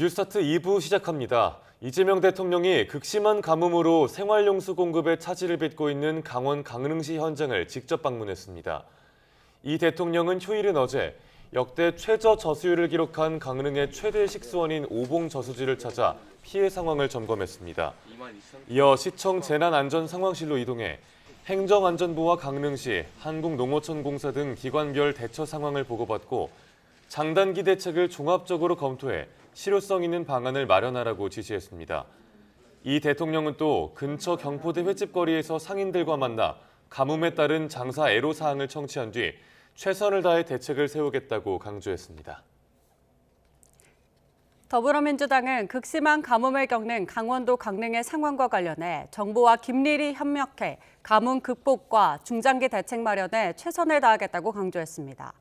뉴스타트 2부 시작합니다. 이재명 대통령이 극심한 가뭄으로 생활용수 공급에 차질을 빚고 있는 강원 강릉시 현장을 직접 방문했습니다. 이 대통령은 휴일인 어제 역대 최저 저수율을 기록한 강릉의 최대 식수원인 오봉저수지를 찾아 피해 상황을 점검했습니다. 이어 시청 재난안전상황실로 이동해 행정안전부와 강릉시, 한국농어촌공사 등 기관별 대처 상황을 보고받고 장단기 대책을 종합적으로 검토해 실효성 있는 방안을 마련하라고 지시했습니다. 이 대통령은 또 근처 경포대 횟집거리에서 상인들과 만나 가뭄에 따른 장사 애로사항을 청취한 뒤 최선을 다해 대책을 세우겠다고 강조했습니다. 더불어민주당은 극심한 가뭄을 겪는 강원도 강릉의 상황과 관련해 정부와 긴밀히 협력해 가뭄 극복과 중장기 대책 마련에 최선을 다하겠다고 강조했습니다.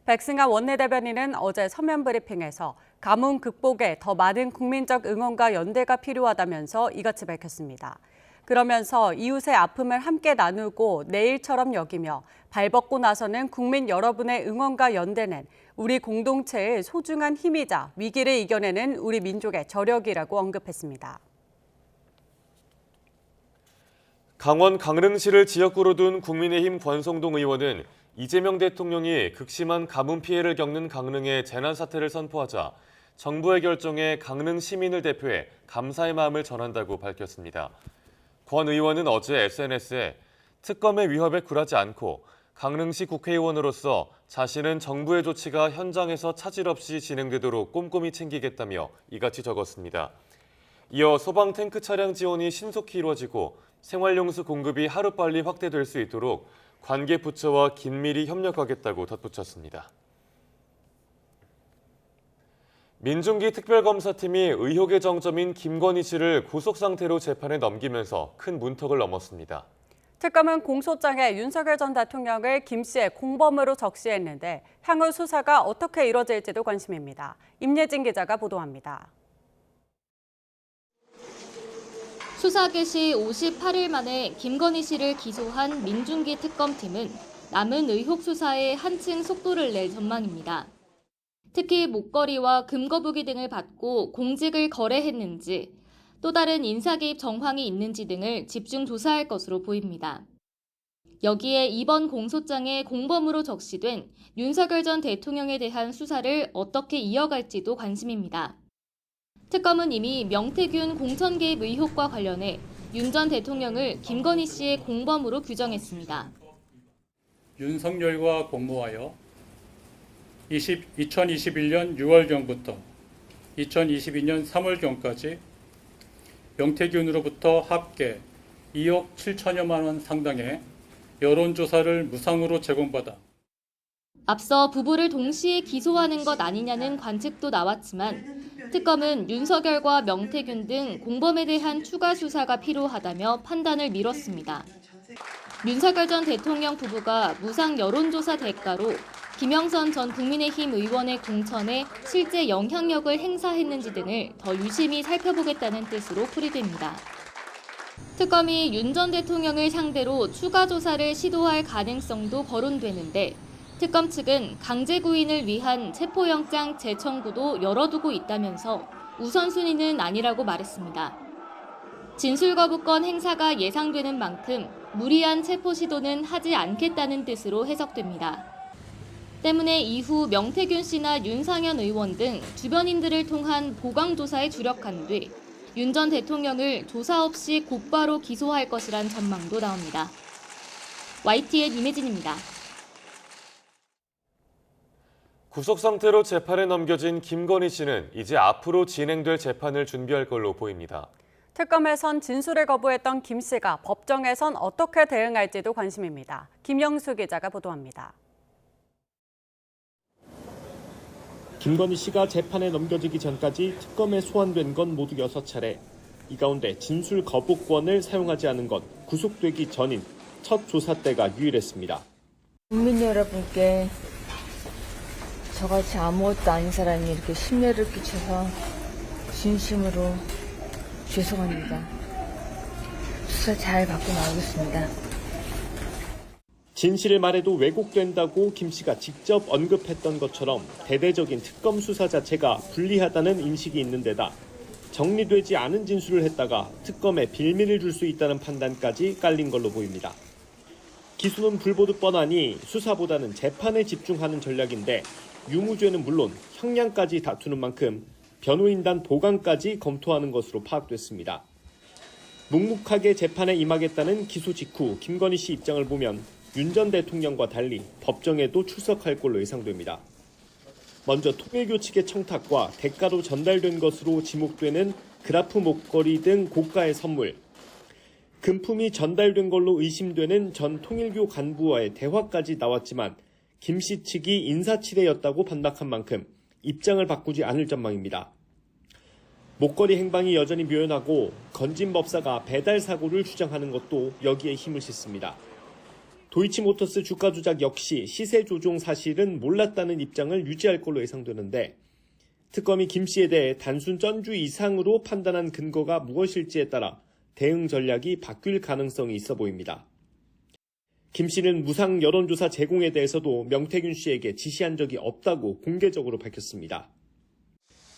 백승하 원내대변인은 어제 서면 브리핑에서 가뭄 극복에 더 많은 국민적 응원과 연대가 필요하다면서 이같이 밝혔습니다. 그러면서 이웃의 아픔을 함께 나누고 내일처럼 여기며 발벗고 나서는 국민 여러분의 응원과 연대는 우리 공동체의 소중한 힘이자 위기를 이겨내는 우리 민족의 저력이라고 언급했습니다. 강원 강릉시를 지역구로 둔 국민의힘 권성동 의원은 이재명 대통령이 극심한 가뭄 피해를 겪는 강릉에 재난사태를 선포하자 정부의 결정에 강릉 시민을 대표해 감사의 마음을 전한다고 밝혔습니다. 권 의원은 어제 SNS에 특검의 위협에 굴하지 않고 강릉시 국회의원으로서 자신은 정부의 조치가 현장에서 차질 없이 진행되도록 꼼꼼히 챙기겠다며 이같이 적었습니다. 이어 소방 탱크 차량 지원이 신속히 이루어지고 생활용수 공급이 하루빨리 확대될 수 있도록 관계 부처와 긴밀히 협력하겠다고 덧붙였습니다. 민중기 특별검사팀이 의혹의 정점인 김건희 씨를 구속 상태로 재판에 넘기면서 큰 문턱을 넘었습니다. 특검은 공소장에 윤석열 전 대통령을 김 씨의 공범으로 적시했는데 향후 수사가 어떻게 이뤄질지도 관심입니다. 임예진 기자가 보도합니다. 수사 개시 58일 만에 김건희 씨를 기소한 민중기 특검팀은 남은 의혹 수사에 한층 속도를 낼 전망입니다. 특히 목걸이와 금거북이 등을 받고 공직을 거래했는지, 또 다른 인사 개입 정황이 있는지 등을 집중 조사할 것으로 보입니다. 여기에 이번 공소장에 공범으로 적시된 윤석열 전 대통령에 대한 수사를 어떻게 이어갈지도 관심입니다. 특검은 이미 명태균 공천 개입 의혹과 관련해 윤 전 대통령을 김건희 씨의 공범으로 규정했습니다. 윤석열과 공모하여 2021년 6월경부터 2022년 3월경까지 명태균으로부터 합계 2억 7천여만 원 상당의 여론조사를 무상으로 제공받아 앞서 부부를 동시에 기소하는 것 아니냐는 관측도 나왔지만 특검은 윤석열과 명태균 등 공범에 대한 추가 수사가 필요하다며 판단을 미뤘습니다. 윤석열 전 대통령 부부가 무상 여론조사 대가로 김영선 전 국민의힘 의원의 공천에 실제 영향력을 행사했는지 등을 더 유심히 살펴보겠다는 뜻으로 풀이됩니다. 특검이 윤 전 대통령을 상대로 추가 조사를 시도할 가능성도 거론되는데 특검 측은 강제 구인을 위한 체포영장 재청구도 열어두고 있다면서 우선순위는 아니라고 말했습니다. 진술거부권 행사가 예상되는 만큼 무리한 체포 시도는 하지 않겠다는 뜻으로 해석됩니다. 때문에 이후 명태균 씨나 윤상현 의원 등 주변인들을 통한 보강조사에 주력한 뒤 윤 전 대통령을 조사 없이 곧바로 기소할 것이란 전망도 나옵니다. YTN 임혜진입니다. 구속 상태로 재판에 넘겨진 김건희 씨는 이제 앞으로 진행될 재판을 준비할 걸로 보입니다. 특검에선 진술을 거부했던 김 씨가 법정에선 어떻게 대응할지도 관심입니다. 김영수 기자가 보도합니다. 김건희 씨가 재판에 넘겨지기 전까지 특검에 소환된 건 모두 6차례. 이 가운데 진술 거부권을 사용하지 않은 건 구속되기 전인 첫 조사 때가 유일했습니다. 국민 여러분께 저같이 아무것도 아닌 사람이 이렇게 심려를 끼쳐서 진심으로 죄송합니다. 수사 잘 받고 나오겠습니다. 진실을 말해도 왜곡된다고 김 씨가 직접 언급했던 것처럼 대대적인 특검 수사 자체가 불리하다는 인식이 있는 데다 정리되지 않은 진술을 했다가 특검에 빌미를 줄 수 있다는 판단까지 깔린 걸로 보입니다. 기소는 불보듯 뻔하니 수사보다는 재판에 집중하는 전략인데 유무죄는 물론 형량까지 다투는 만큼 변호인단 보강까지 검토하는 것으로 파악됐습니다. 묵묵하게 재판에 임하겠다는 기소 직후 김건희 씨 입장을 보면 윤 전 대통령과 달리 법정에도 출석할 걸로 예상됩니다. 먼저 통일교 측의 청탁과 대가로 전달된 것으로 지목되는 그라프 목걸이 등 고가의 선물, 금품이 전달된 걸로 의심되는 전 통일교 간부와의 대화까지 나왔지만 김 씨 측이 인사치레였다고 반박한 만큼 입장을 바꾸지 않을 전망입니다. 목걸이 행방이 여전히 묘연하고 건진 법사가 배달 사고를 주장하는 것도 여기에 힘을 싣습니다. 도이치모터스 주가 조작 역시 시세 조종 사실은 몰랐다는 입장을 유지할 걸로 예상되는데 특검이 김 씨에 대해 단순 전주 이상으로 판단한 근거가 무엇일지에 따라 대응 전략이 바뀔 가능성이 있어 보입니다. 김 씨는 무상 여론조사 제공에 대해서도 명태균 씨에게 지시한 적이 없다고 공개적으로 밝혔습니다.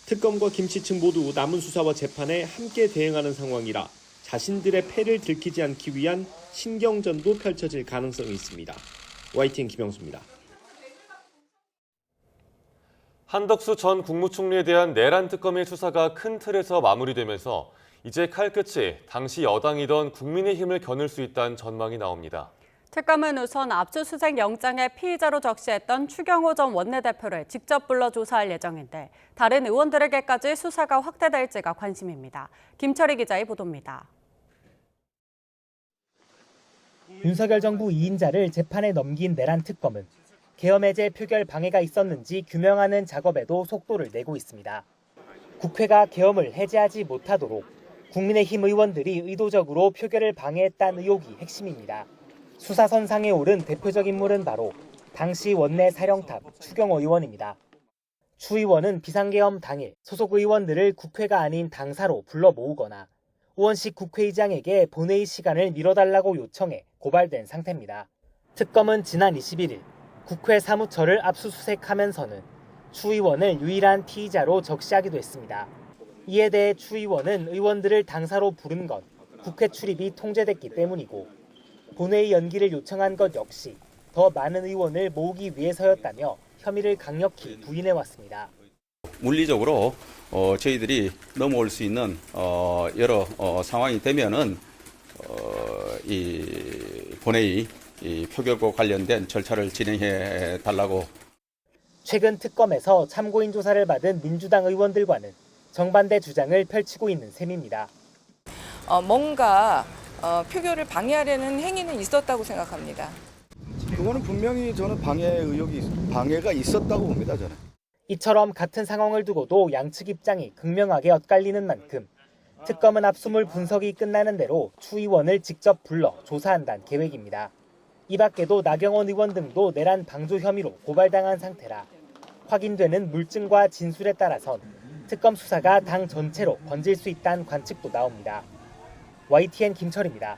특검과 김 씨 측 모두 남은 수사와 재판에 함께 대응하는 상황이라 자신들의 패를 들키지 않기 위한 신경전도 펼쳐질 가능성이 있습니다. YTN 김영수입니다. 한덕수 전 국무총리에 대한 내란 특검의 수사가 큰 틀에서 마무리되면서 이제 칼끝이 당시 여당이던 국민의힘을 겨눌 수 있다는 전망이 나옵니다. 특검은 우선 압수수색 영장에 피의자로 적시했던 추경호 전 원내대표를 직접 불러 조사할 예정인데 다른 의원들에게까지 수사가 확대될지가 관심입니다. 김철희 기자의 보도입니다. 윤석열 정부 2인자를 재판에 넘긴 내란 특검은 계엄 해제 표결 방해가 있었는지 규명하는 작업에도 속도를 내고 있습니다. 국회가 계엄을 해제하지 못하도록 국민의힘 의원들이 의도적으로 표결을 방해했다는 의혹이 핵심입니다. 수사선상에 오른 대표적 인물은 바로 당시 원내 사령탑 추경호 의원입니다. 추 의원은 비상계엄 당일 소속 의원들을 국회가 아닌 당사로 불러 모으거나 우원식 국회의장에게 본회의 시간을 미뤄달라고 요청해 고발된 상태입니다. 특검은 지난 21일 국회 사무처를 압수수색하면서는 추 의원을 유일한 피의자로 적시하기도 했습니다. 이에 대해 추 의원은 의원들을 당사로 부른 건 국회 출입이 통제됐기 때문이고 본회의 연기를 요청한 것 역시 더 많은 의원을 모으기 위해서였다며 혐의를 강력히 부인해왔습니다. 물리적으로 저희들이 넘어올 수 있는 여러 상황이 되면은 이 본회의 표결과 관련된 절차를 진행해 달라고. 최근 특검에서 참고인 조사를 받은 민주당 의원들과는 정반대 주장을 펼치고 있는 셈입니다. 뭔가 표결을 방해하려는 행위는 있었다고 생각합니다. 그거는 분명히 저는 방해가 있었다고 봅니다. 저는. 이처럼 같은 상황을 두고도 양측 입장이 극명하게 엇갈리는 만큼 특검은 압수물 분석이 끝나는 대로 추 의원을 직접 불러 조사한다는 계획입니다. 이 밖에도 나경원 의원 등도 내란 방조 혐의로 고발당한 상태라 확인되는 물증과 진술에 따라선 특검 수사가 당 전체로 번질 수 있다는 관측도 나옵니다. YTN 김철입니다.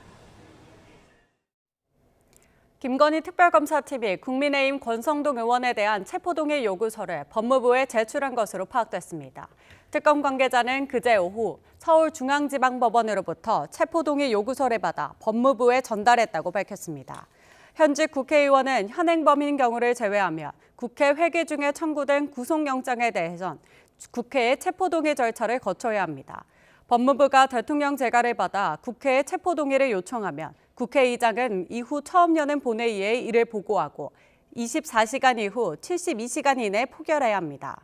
김건희 특별검사팀이 국민의힘 권성동 의원에 대한 체포동의 요구서를 법무부에 제출한 것으로 파악됐습니다. 특검 관계자는 그제 오후 서울중앙지방법원으로부터 체포동의 요구서를 받아 법무부에 전달했다고 밝혔습니다. 현직 국회의원은 현행범인 경우를 제외하며 국회 회기 중에 청구된 구속영장에 대해선 국회의 체포동의 절차를 거쳐야 합니다. 법무부가 대통령 재가를 받아 국회에 체포동의를 요청하면 국회의장은 이후 처음 여는 본회의에 이를 보고하고 24시간 이후 72시간 이내 포결해야 합니다.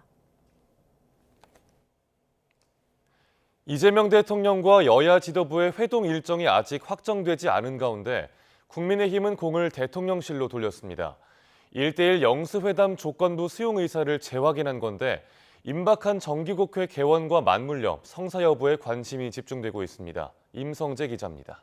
이재명 대통령과 여야 지도부의 회동 일정이 아직 확정되지 않은 가운데 국민의힘은 공을 대통령실로 돌렸습니다. 1대1 영수회담 조건부 수용 의사를 재확인한 건데 임박한 정기국회 개원과 맞물려 성사 여부에 관심이 집중되고 있습니다. 임성재 기자입니다.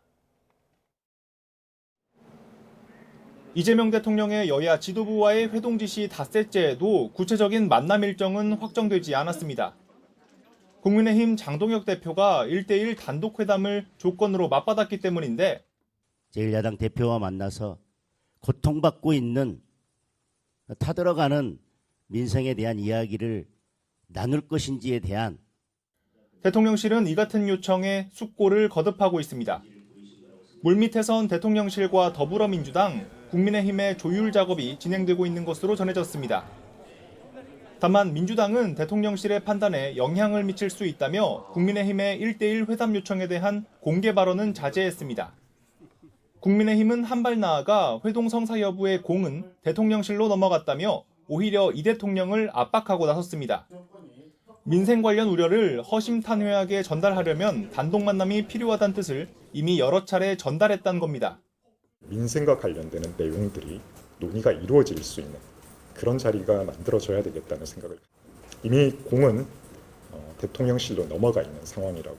이재명 대통령의 여야 지도부와의 회동 지시 닷새째에도 구체적인 만남 일정은 확정되지 않았습니다. 국민의힘 장동혁 대표가 1대1 단독 회담을 조건으로 맞받았기 때문인데 제1야당 대표와 만나서 고통받고 있는 타들어가는 민생에 대한 이야기를 나눌 것인지에 대한 대통령실은 이 같은 요청에 숙고를 거듭하고 있습니다. 물밑에선 대통령실과 더불어민주당, 국민의힘의 조율 작업이 진행되고 있는 것으로 전해졌습니다. 다만 민주당은 대통령실의 판단에 영향을 미칠 수 있다며 국민의힘의 1대1 회담 요청에 대한 공개 발언은 자제했습니다. 국민의힘은 한 발 나아가 회동 성사 여부의 공은 대통령실로 넘어갔다며 오히려 이 대통령을 압박하고 나섰습니다. 민생 관련 우려를 허심탄회하게 전달하려면 단독 만남이 필요하다는 뜻을 이미 여러 차례 전달했다는 겁니다. 민생과 관련되는 내용들이 논의가 이루어질 수 있는 그런 자리가 만들어져야 되겠다는 생각을 이미 공은 대통령실로 넘어가 있는 상황이라고.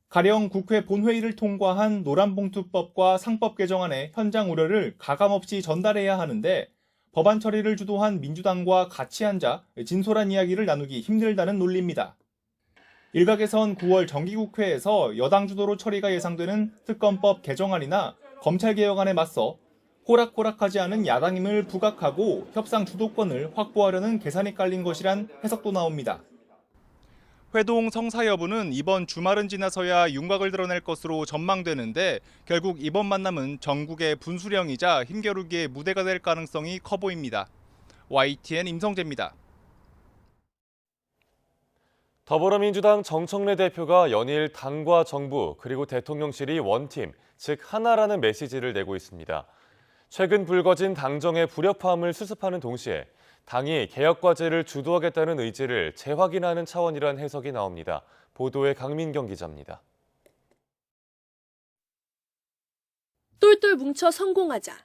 가령 국회 본회의를 통과한 노란봉투법과 상법 개정안의 현장 우려를 가감없이 전달해야 하는데 법안 처리를 주도한 민주당과 같이 앉아 진솔한 이야기를 나누기 힘들다는 논리입니다. 일각에선 9월 정기국회에서 여당 주도로 처리가 예상되는 특검법 개정안이나 검찰개혁안에 맞서 호락호락하지 않은 야당임을 부각하고 협상 주도권을 확보하려는 계산이 깔린 것이란 해석도 나옵니다. 회동 성사 여부는 이번 주말은 지나서야 윤곽을 드러낼 것으로 전망되는데 결국 이번 만남은 전국의 분수령이자 힘겨루기의 무대가 될 가능성이 커 보입니다. YTN 임성재입니다. 더불어민주당 정청래 대표가 연일 당과 정부 그리고 대통령실이 원팀, 즉 하나라는 메시지를 내고 있습니다. 최근 불거진 당정의 불협화음을 수습하는 동시에 당이 개혁 과제를 주도하겠다는 의지를 재확인하는 차원이란 해석이 나옵니다. 보도에 강민경 기자입니다. 똘똘 뭉쳐 성공하자.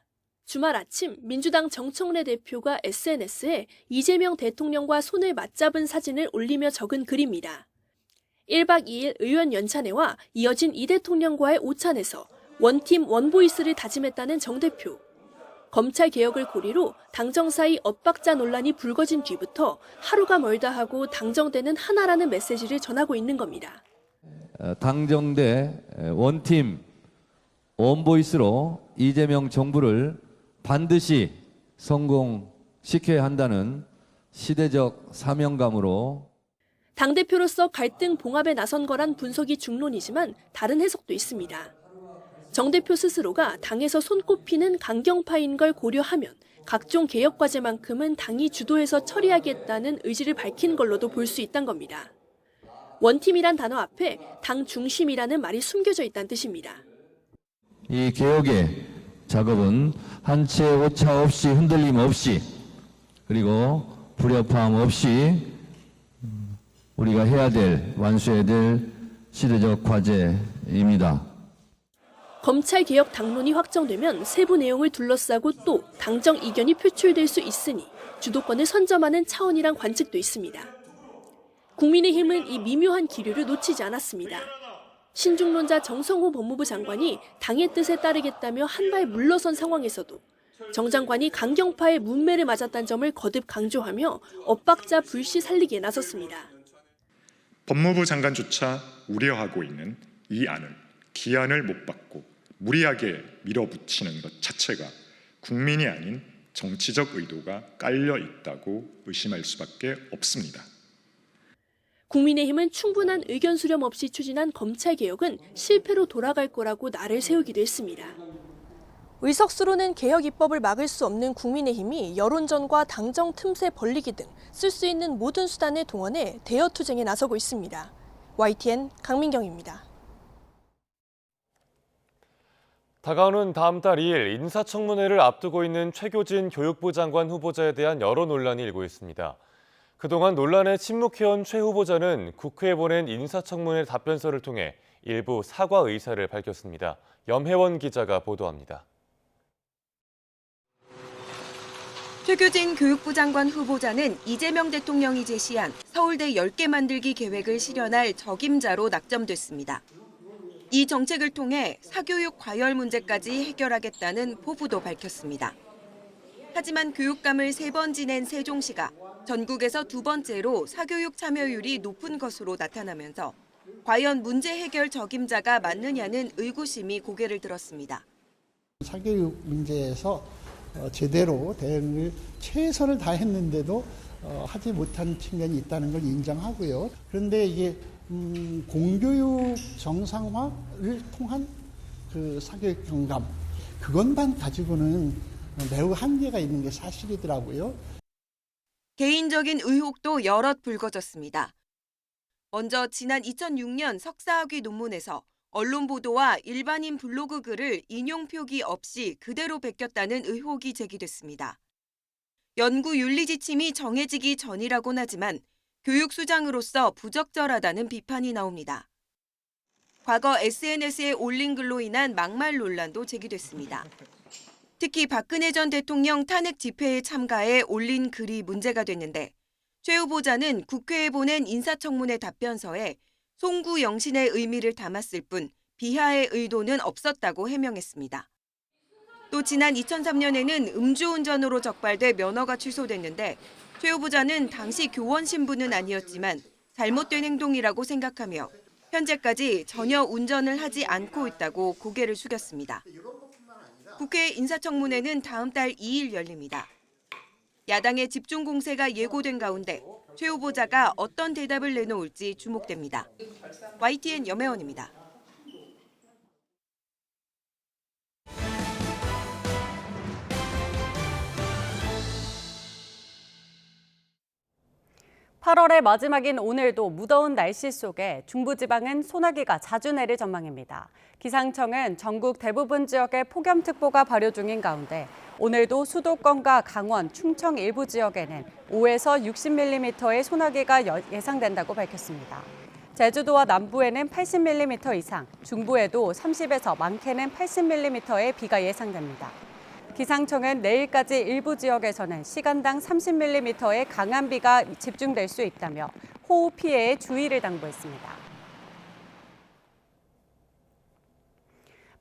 주말 아침 민주당 정청래 대표가 SNS에 이재명 대통령과 손을 맞잡은 사진을 올리며 적은 글입니다. 1박 2일 의원 연찬회와 이어진 이 대통령과의 오찬에서 원팀 원보이스를 다짐했다는 정 대표. 검찰 개혁을 고리로 당정 사이 엇박자 논란이 불거진 뒤부터 하루가 멀다 하고 당정대는 하나라는 메시지를 전하고 있는 겁니다. 당정대 원팀 원보이스로 이재명 정부를 반드시 성공시켜야 한다는 시대적 사명감으로 당대표로서 갈등 봉합에 나선 거란 분석이 중론이지만 다른 해석도 있습니다. 정 대표 스스로가 당에서 손꼽히는 강경파인 걸 고려하면 각종 개혁 과제만큼은 당이 주도해서 처리하겠다는 의지를 밝힌 걸로도 볼 수 있다는 겁니다. 원팀이란 단어 앞에 당 중심이라는 말이 숨겨져 있다는 뜻입니다. 이 개혁의 작업은 한치의 오차 없이 흔들림 없이 그리고 불협화음 없이 우리가 해야 될 완수해야 될 시대적 과제입니다. 검찰개혁 당론이 확정되면 세부 내용을 둘러싸고 또 당정 이견이 표출될 수 있으니 주도권을 선점하는 차원이란 관측도 있습니다. 국민의힘은 이 미묘한 기류를 놓치지 않았습니다. 신중론자 정성호 법무부 장관이 당의 뜻에 따르겠다며 한 발 물러선 상황에서도 정 장관이 강경파의 문매를 맞았다는 점을 거듭 강조하며 엇박자 불씨 살리기에 나섰습니다. 법무부 장관조차 우려하고 있는 이 안을 기한을 못 받고 무리하게 밀어붙이는 것 자체가 국민이 아닌 정치적 의도가 깔려 있다고 의심할 수밖에 없습니다. 국민의힘은 충분한 의견 수렴 없이 추진한 검찰개혁은 실패로 돌아갈 거라고 날을 세우기도 했습니다. 의석수로는 개혁 입법을 막을 수 없는 국민의힘이 여론전과 당정 틈새 벌리기 등 쓸 수 있는 모든 수단을 동원해 대여 투쟁에 나서고 있습니다. YTN 강민경입니다. 다가오는 다음 달 2일 인사청문회를 앞두고 있는 최교진 교육부 장관 후보자에 대한 여러 논란이 일고 있습니다. 그동안 논란에 침묵해온 최 후보자는 국회에 보낸 인사청문회 답변서를 통해 일부 사과 의사를 밝혔습니다. 염혜원 기자가 보도합니다. 최교진 교육부 장관 후보자는 이재명 대통령이 제시한 서울대 10개 만들기 계획을 실현할 적임자로 낙점됐습니다. 이 정책을 통해 사교육 과열 문제까지 해결하겠다는 포부도 밝혔습니다. 하지만 교육감을 3번 지낸 세종시가 전국에서 2번째로 사교육 참여율이 높은 것으로 나타나면서 과연 문제 해결 적임자가 맞느냐는 의구심이 고개를 들었습니다. 사교육 문제에서 제대로 대응을 최선을 다했는데도 하지 못한 측면이 있다는 걸 인정하고요. 그런데 이게 공교육 정상화를 통한 그 사교육 경감 그것만 가지고는 매우 한계가 있는 게 사실이더라고요. 개인적인 의혹도 여럿 불거졌습니다. 먼저 지난 2006년 석사학위 논문에서 언론 보도와 일반인 블로그 글을 인용 표기 없이 그대로 베꼈다는 의혹이 제기됐습니다. 연구 윤리 지침이 정해지기 전이라고는 하지만 교육수장으로서 부적절하다는 비판이 나옵니다. 과거 SNS에 올린 글로 인한 막말 논란도 제기됐습니다. 특히 박근혜 전 대통령 탄핵 집회에 참가해 올린 글이 문제가 됐는데 최 후보자는 국회에 보낸 인사청문회 답변서에 송구 영신의 의미를 담았을 뿐 비하의 의도는 없었다고 해명했습니다. 또 지난 2003년에는 음주운전으로 적발돼 면허가 취소됐는데 최 후보자는 당시 교원 신분은 아니었지만 잘못된 행동이라고 생각하며 현재까지 전혀 운전을 하지 않고 있다고 고개를 숙였습니다. 국회 인사청문회는 다음 달 2일 열립니다. 야당의 집중 공세가 예고된 가운데 최 후보자가 어떤 대답을 내놓을지 주목됩니다. YTN 염혜원입니다. (8월의) 마지막인 오늘도 무더운 날씨 속에 중부지방은 소나기가 자주 내릴 전망입니다. 기상청은 전국 대부분 지역에 폭염특보가 발효 중인 가운데 오늘도 수도권과 강원, 충청 일부 지역에는 5에서 60mm의 소나기가 예상된다고 밝혔습니다. 제주도와 남부에는 80mm 이상, 중부에도 30에서 많게는 80mm의 비가 예상됩니다. 기상청은 내일까지 일부 지역에서는 시간당 30mm의 강한 비가 집중될 수 있다며 호우 피해에 주의를 당부했습니다.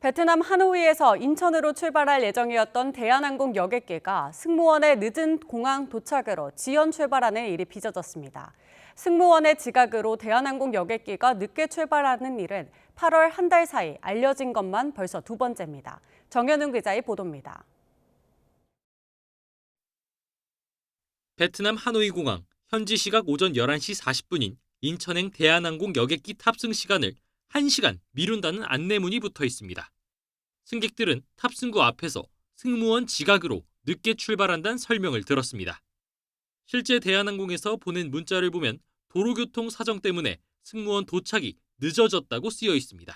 베트남 하노이에서 인천으로 출발할 예정이었던 대한항공 여객기가 승무원의 늦은 공항 도착으로 지연 출발하는 일이 빚어졌습니다. 승무원의 지각으로 대한항공 여객기가 늦게 출발하는 일은 8월 한 달 사이 알려진 것만 벌써 두 번째입니다. 정현웅 기자의 보도입니다. 베트남 하노이 공항 현지 시각 오전 11시 40분인 인천행 대한항공 여객기 탑승 시간을 1시간 미룬다는 안내문이 붙어 있습니다. 승객들은 탑승구 앞에서 승무원 지각으로 늦게 출발한다는 설명을 들었습니다. 실제 대한항공에서 보낸 문자를 보면 도로교통 사정 때문에 승무원 도착이 늦어졌다고 쓰여 있습니다.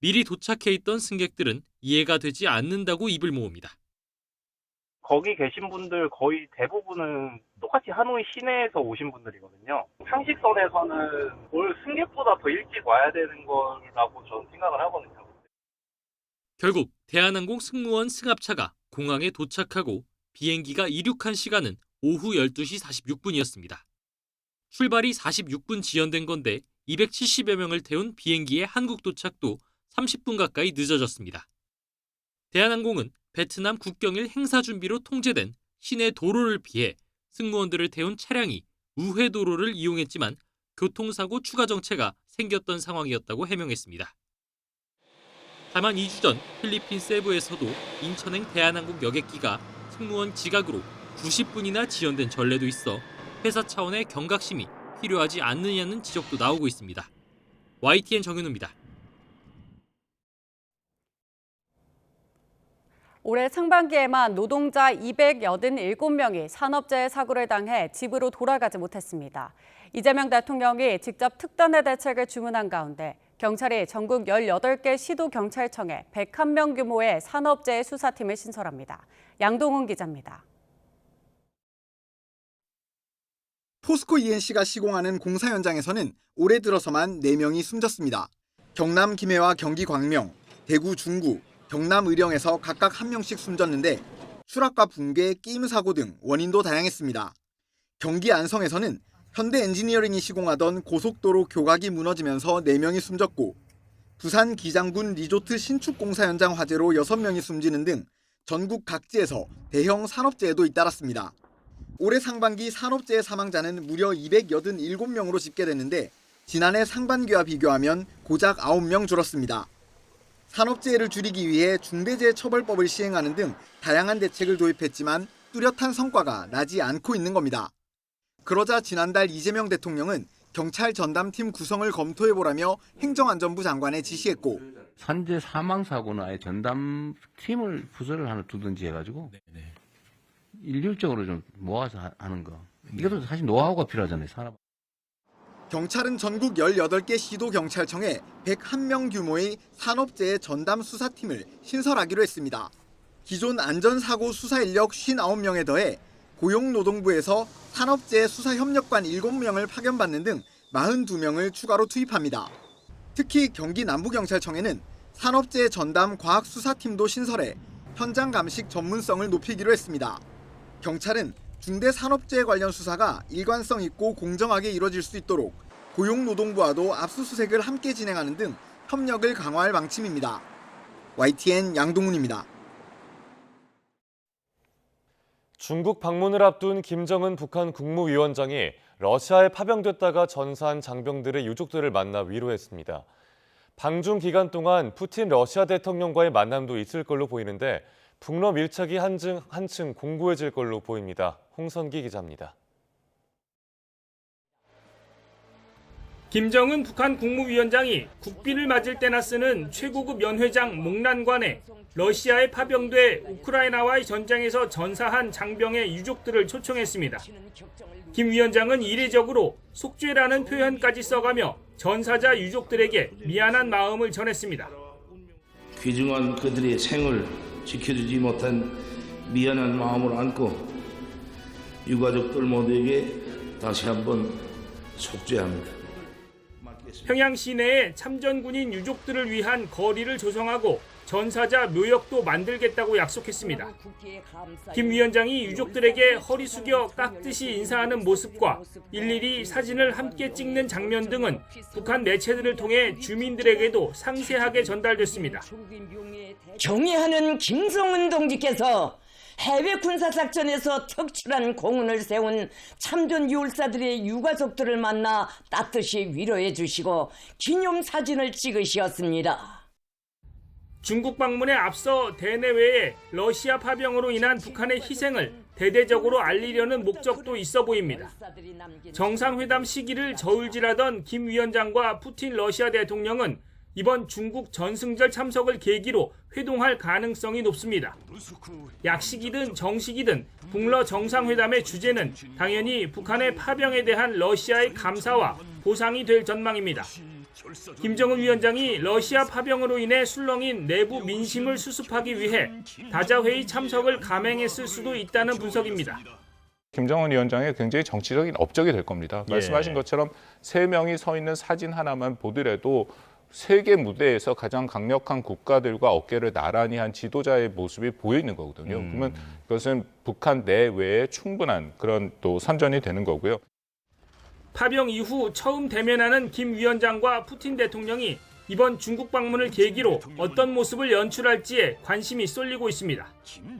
미리 도착해 있던 승객들은 이해가 되지 않는다고 입을 모읍니다. 거기 계신 분들 거의 대부분은 똑같이 하노이 시내에서 오신 분들이거든요. 상식선에서는 올 승객보다 더 일찍 와야 되는 거라고 저는 생각을 하거든요. 결국 대한항공 승무원 승합차가 공항에 도착하고 비행기가 이륙한 시간은 오후 12시 46분이었습니다. 출발이 46분 지연된 건데 270여 명을 태운 비행기의 한국 도착도 30분 가까이 늦어졌습니다. 대한항공은 베트남 국경일 행사 준비로 통제된 시내 도로를 피해 승무원들을 태운 차량이 우회 도로를 이용했지만 교통사고 추가 정체가 생겼던 상황이었다고 해명했습니다. 다만 2주 전 필리핀 세부에서도 인천행 대한항공 여객기가 승무원 지각으로 90분이나 지연된 전례도 있어 회사 차원의 경각심이 필요하지 않느냐는 지적도 나오고 있습니다. YTN 정현우입니다. 올해 상반기에만 노동자 287명이 산업재해 사고를 당해 집으로 돌아가지 못했습니다. 이재명 대통령이 직접 특단의 대책을 주문한 가운데 경찰이 전국 18개 시도경찰청에 101명 규모의 산업재해 수사팀을 신설합니다. 양동훈 기자입니다. 포스코 ENC가 시공하는 공사 현장에서는 올해 들어서만 4명이 숨졌습니다. 경남 김해와 경기 광명, 대구 중구, 경남 의령에서 각각 1명씩 숨졌는데 추락과 붕괴, 끼임 사고 등 원인도 다양했습니다. 경기 안성에서는 현대 엔지니어링이 시공하던 고속도로 교각이 무너지면서 4명이 숨졌고 부산 기장군 리조트 신축 공사 현장 화재로 6명이 숨지는 등 전국 각지에서 대형 산업재해도 잇따랐습니다. 올해 상반기 산업재해 사망자는 무려 287명으로 집계됐는데 지난해 상반기와 비교하면 고작 9명 줄었습니다. 산업재해를 줄이기 위해 중대재해처벌법을 시행하는 등 다양한 대책을 도입했지만 뚜렷한 성과가 나지 않고 있는 겁니다. 그러자 지난달 이재명 대통령은 경찰 전담팀 구성을 검토해보라며 행정안전부 장관에 지시했고 산재 사망 사고는 아예 전담팀을 부서를 하나 두든지 해가지고 일률적으로 좀 모아서 하는 거. 이것도 사실 노하우가 필요하잖아요. 산업. 경찰은 전국 18개 시도경찰청에 101명 규모의 산업재해 전담 수사팀을 신설하기로 했습니다. 기존 안전사고 수사 인력 59명에 더해 고용노동부에서 산업재해 수사협력관 7명을 파견받는 등 42명을 추가로 투입합니다. 특히 경기 남부경찰청에는 산업재해 전담 과학수사팀도 신설해 현장 감식 전문성을 높이기로 했습니다. 경찰은 중대산업재해 관련 수사가 일관성 있고 공정하게 이뤄질 수 있도록 고용노동부와도 압수수색을 함께 진행하는 등 협력을 강화할 방침입니다. YTN 양동훈입니다. 중국 방문을 앞둔 김정은 북한 국무위원장이 러시아에 파병됐다가 전사한 장병들의 유족들을 만나 위로했습니다. 방중 기간 동안 푸틴 러시아 대통령과의 만남도 있을 걸로 보이는데 북러 밀착이 한층 공고해질 걸로 보입니다. 홍선기 기자입니다. 김정은 북한 국무위원장이 국비를 맞을 때나 쓰는 최고급 연회장 목란관에 러시아에 파병돼 우크라이나와의 전쟁에서 전사한 장병의 유족들을 초청했습니다. 김 위원장은 이례적으로 속죄라는 표현까지 써가며 전사자 유족들에게 미안한 마음을 전했습니다. 귀중한 그들의 생을 지켜주지 못한 미안한 마음을 안고 유가족들 모두에게 다시 한번 속죄합니다. 평양 시내에 참전군인 유족들을 위한 거리를 조성하고 전사자 묘역도 만들겠다고 약속했습니다. 김 위원장이 유족들에게 허리 숙여 깍듯이 인사하는 모습과 일일이 사진을 함께 찍는 장면 등은 북한 매체들을 통해 주민들에게도 상세하게 전달됐습니다. 경애하는 김정은 동지께서 해외 군사작전에서 특출한 공헌을 세운 참전 유울사들의 유가족들을 만나 따뜻이 위로해 주시고 기념사진을 찍으셨습니다. 중국 방문에 앞서 대내외에 러시아 파병으로 인한 북한의 희생을 대대적으로 알리려는 목적도 있어 보입니다. 정상회담 시기를 저울질하던 김 위원장과 푸틴 러시아 대통령은 이번 중국 전승절 참석을 계기로 회동할 가능성이 높습니다. 약식이든 정식이든 북러 정상회담의 주제는 당연히 북한의 파병에 대한 러시아의 감사와 보상이 될 전망입니다. 김정은 위원장이 러시아 파병으로 인해 술렁인 내부 민심을 수습하기 위해 다자회의 참석을 감행했을 수도 있다는 분석입니다. 김정은 위원장의 굉장히 정치적인 업적이 될 겁니다. 말씀하신 것처럼 3명이 서 있는 사진 하나만 보더라도 세계 무대에서 가장 강력한 국가들과 어깨를 나란히 한 지도자의 모습이 보이는 거거든요. 그러면 그것은 북한 내외에 충분한 그런 또 선전이 되는 거고요. 파병 이후 처음 대면하는 김 위원장과 푸틴 대통령이 이번 중국 방문을 계기로 어떤 모습을 연출할지에 관심이 쏠리고 있습니다.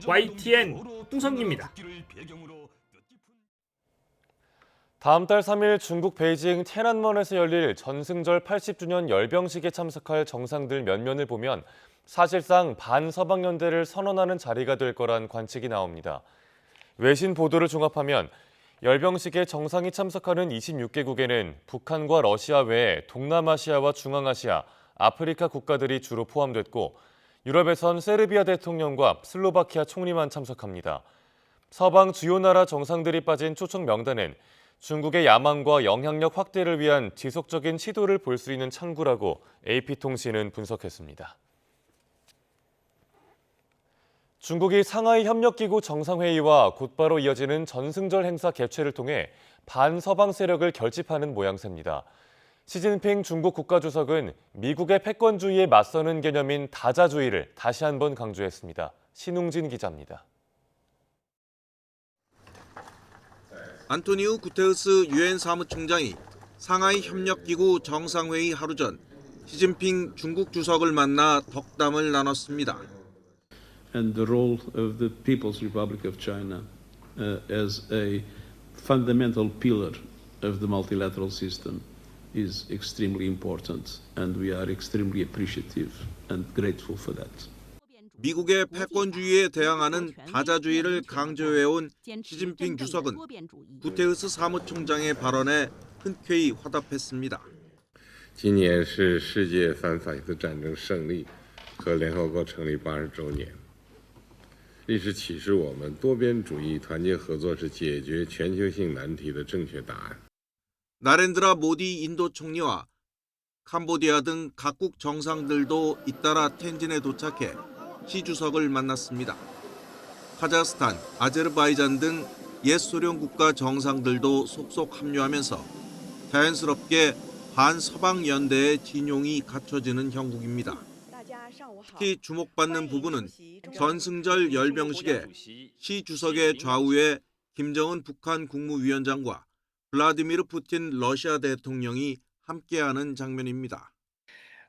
YTN 홍성기입니다. 다음 달 3일 중국 베이징天安门에서 열릴 전승절 80주년 열병식에 참석할 정상들 면면을 보면 사실상 반서방연대를 선언하는 자리가 될 거란 관측이 나옵니다. 외신 보도를 종합하면 열병식에 정상이 참석하는 26개국에는 북한과 러시아 외에 동남아시아와 중앙아시아, 아프리카 국가들이 주로 포함됐고 유럽에선 세르비아 대통령과 슬로바키아 총리만 참석합니다. 서방 주요 나라 정상들이 빠진 초청 명단은 중국의 야망과 영향력 확대를 위한 지속적인 시도를 볼 수 있는 창구라고 AP통신은 분석했습니다. 중국이 상하이 협력기구 정상회의와 곧바로 이어지는 전승절 행사 개최를 통해 반서방 세력을 결집하는 모양새입니다. 시진핑 중국 국가주석은 미국의 패권주의에 맞서는 개념인 다자주의를 다시 한번 강조했습니다. 신웅진 기자입니다. 안토니우 구테르스 유엔 사무총장이 상하이 협력기구 정상회의 하루 전 시진핑 중국 주석을 만나 덕담을 나눴습니다. And the role of the People's Republic of China as a fundamental pillar of the multilateral system is extremely important, and we are extremely appreciative and grateful for that. 미국의 패권주의에 대항하는 다자주의를 강조해온 시진핑 주석은 구테우스 사무총장의 발언에 흔쾌히 화답했습니다. 今年是世界反法西斯战争胜利和联合国成立80周年。历史启示我们，多边主义团结合作是解决全球性难题的正确答案。 나렌드라 모디 인도 총리와 캄보디아 등 각국 정상들도 잇따라 텐진에 도착해 시 주석을 만났습니다. 카자흐스탄, 아제르바이잔 등 옛 소련 국가 정상들도 속속 합류하면서 자연스럽게 반서방 연대의 진용이 갖춰지는 형국입니다. 특히 주목받는 부분은 전승절 열병식에 시 주석의 좌우에 김정은 북한 국무위원장과 블라디미르 푸틴 러시아 대통령이 함께하는 장면입니다.